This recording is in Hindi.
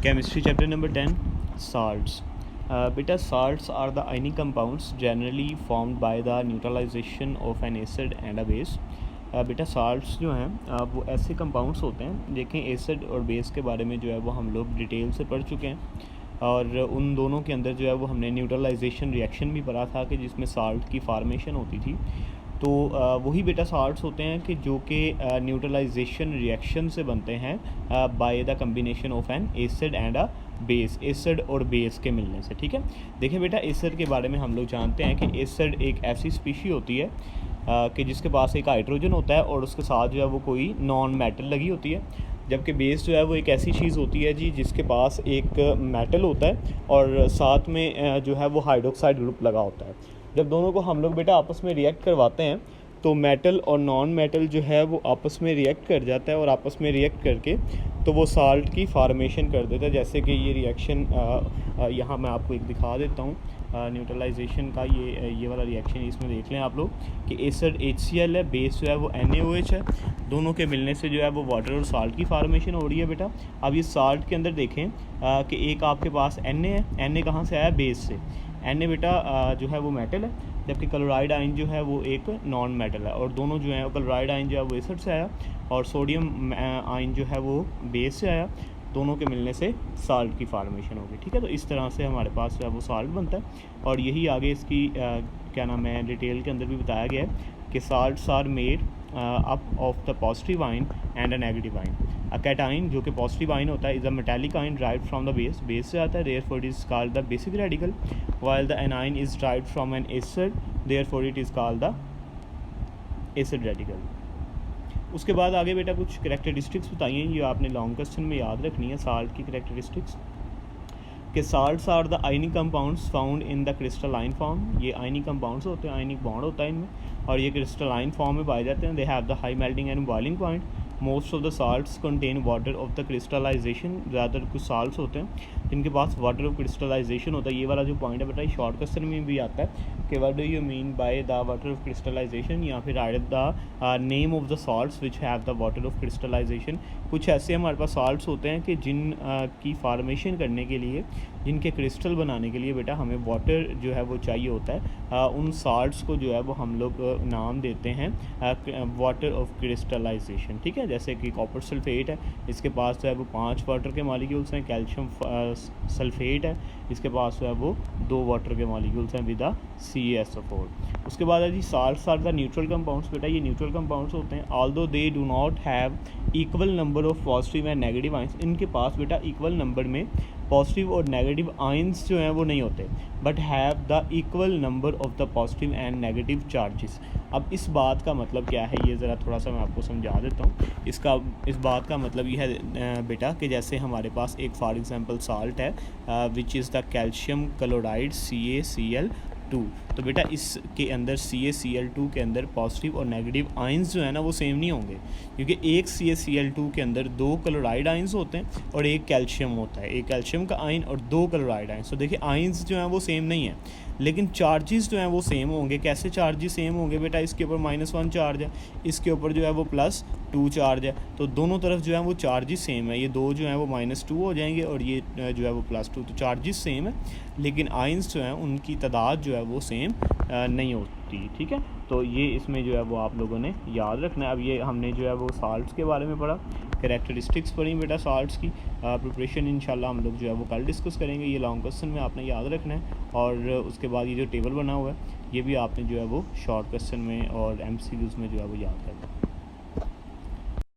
Chemistry chapter number 10, salts. Beta salts are the ionic compounds generally formed by the neutralization of an acid and a base. बेटा साल्ट्स जो हैं वो ऐसे कंपाउंड्स होते हैं, देखें एसिड और बेस के बारे में जो है वो हम लोग डिटेल से पढ़ चुके हैं और उन दोनों के अंदर जो है वो हमने न्यूट्रलाइजेशन रिएक्शन भी पढ़ा था कि जिसमें साल्ट की फार्मेशन होती थी। तो वही बेटा साल्ट्स होते हैं कि जो कि न्यूट्रलाइजेशन रिएक्शन से बनते हैं by the combination of N acid and a base, acid और बेस के मिलने से। ठीक है, देखिए बेटा एसिड के बारे में हम लोग जानते हैं कि एसिड एक ऐसी स्पीशी होती है कि जिसके पास एक हाइड्रोजन होता है और उसके साथ जो है वो कोई नॉन मेटल लगी होती है, जबकि बेस जो है वो एक ऐसी चीज़ होती है जी जिसके पास एक मेटल होता है और साथ में जो है वो हाइड्रोक्साइड ग्रुप लगा होता है। जब दोनों को हम लोग बेटा आपस में रिएक्ट करवाते हैं तो मेटल और नॉन मेटल जो है वो आपस में रिएक्ट कर जाता है और आपस में रिएक्ट करके तो वो साल्ट की फार्मेशन कर देता है। जैसे कि ये रिएक्शन यहाँ मैं आपको एक दिखा देता हूँ न्यूट्रलाइजेशन का, ये वाला रिएक्शन इसमें देख लें आप लोग कि एसिड HCl है, बेस जो है वो NaOH है, दोनों के मिलने से जो है वो वाटर और साल्ट की फार्मेशन हो रही है बेटा। अब ये साल्ट के अंदर देखें कि एक आपके पास Na है, Na कहाँ से आया? बेस से। Na बेटा जो है वो मेटल है, जबकि क्लोराइड आयन जो है वो एक नॉन मेटल है और दोनों जो है क्लोराइड आयन जो है वो एसिड से आया और सोडियम आयन जो है वो बेस से आया, दोनों के मिलने से साल्ट की फार्मेशन होगी। ठीक है, तो इस तरह से हमारे पास जो है वो साल्ट बनता है और यही आगे इसकी क्या नाम है डिटेल के अंदर भी बताया गया है कि salts are made up of the positive ion and a negative ion. A cation जो कि पॉजिटिव आयन होता है is a metallic ion derived from the base, base से आता है, therefore it is called the basic radical, while the anion is derived from an acid, therefore it is called the acid radical. उसके बाद आगे बेटा कुछ कैरेक्टरिस्टिक्स बताइए, ये आपने लॉन्ग क्वेश्चन में याद रखनी है साल्ट की कैरेक्टरिस्टिक्स कि salts are the ionic compounds found in the crystalline form. ये आयनिक कंपाउंड्स होते हैं, आयनिक बॉन्ड होता है इनमें और ये क्रिस्टलाइन फॉर्म में पाए जाते हैं। They have the high melting and boiling point. Most of the salts contain water of the crystallisation. ज़्यादातर कुछ साल्ट्स होते हैं जिनके पास वाटर ऑफ क्रिस्टलाइजेशन होता है। ये वाला जो पॉइंट है बेटा ये शॉर्ट क्वेश्चन में भी आता है कि what do you mean by the water of crystallisation, या फिर write the name of the salts which have the water of crystallisation. कुछ ऐसे हमारे पास साल्ट्स होते हैं कि जिन की फार्मेशन करने के लिए, जिनके क्रिस्टल बनाने के लिए बेटा हमें वाटर जो है वो चाहिए होता है। उन साल्ट्स को जो है वो हम लोग नाम देते हैं वाटर ऑफ क्रिस्टलाइजेशन। ठीक है, जैसे कि कॉपर सल्फेट है, इसके पास जो है वो 5 वाटर के मॉलिक्यूल्स हैं। कैल्शियम सल्फेट है, इसके पास जो है वो 2 वाटर के मॉलिक्यूल्स हैं विद CaSO4। उसके बाद है जी salts are the neutral compounds. बेटा ये न्यूट्रल कंपाउंड्स होते हैं although they do not have equal number of positive and negative ions. इनके पास बेटा इक्वल नंबर में पॉजिटिव और नेगेटिव आयंस जो हैं वो नहीं होते, but have the equal number of the positive and negative charges. अब इस बात का मतलब क्या है, ये ज़रा थोड़ा सा मैं आपको समझा देता हूँ। इस बात का मतलब ये है बेटा कि जैसे हमारे पास एक फॉर एग्जांपल साल्ट है which is the calcium chloride CaCl2। तो बेटा इसके अंदर CaCl2 के अंदर पॉजिटिव और नेगेटिव आयंस जो है ना वो सेम नहीं होंगे, क्योंकि एक CaCl2 के अंदर 2 क्लोराइड आयंस होते हैं और एक कैल्शियम होता है, एक कैल्शियम का आयन और 2 क्लोराइड आयंस। तो देखिए आयंस जो हैं वो सेम नहीं है, लेकिन चार्जेस जो हैं वो सेम होंगे। कैसे चार्जेस सेम होंगे बेटा? इसके ऊपर -1 चार्ज है, इसके ऊपर जो है वो +2 चार्ज है, तो दोनों तरफ जो है वो चार्जेस सेम है। ये 2 जो हैं वो -2 हो जाएंगे और ये जो है वो +2, तो चार्जेस सेम है लेकिन आयंस जो हैं उनकी तादाद जो है वो सेम नहीं होती। ठीक है, तो ये इसमें जो है वो आप लोगों ने याद रखना है। अब ये हमने जो है वो साल्ट्स के बारे में पढ़ा, कैरेक्टरिस्टिक्स पढ़ी बेटा साल्ट्स की। प्रिपरेशन इंशाल्लाह हम लोग जो है वो कल डिस्कस करेंगे। ये लॉन्ग क्वेश्चन में आपने याद रखना है और उसके बाद ये जो टेबल बना हुआ है ये भी आपने जो है वो शॉर्ट क्वेश्चन में और MCQs में जो है वो याद रखना है।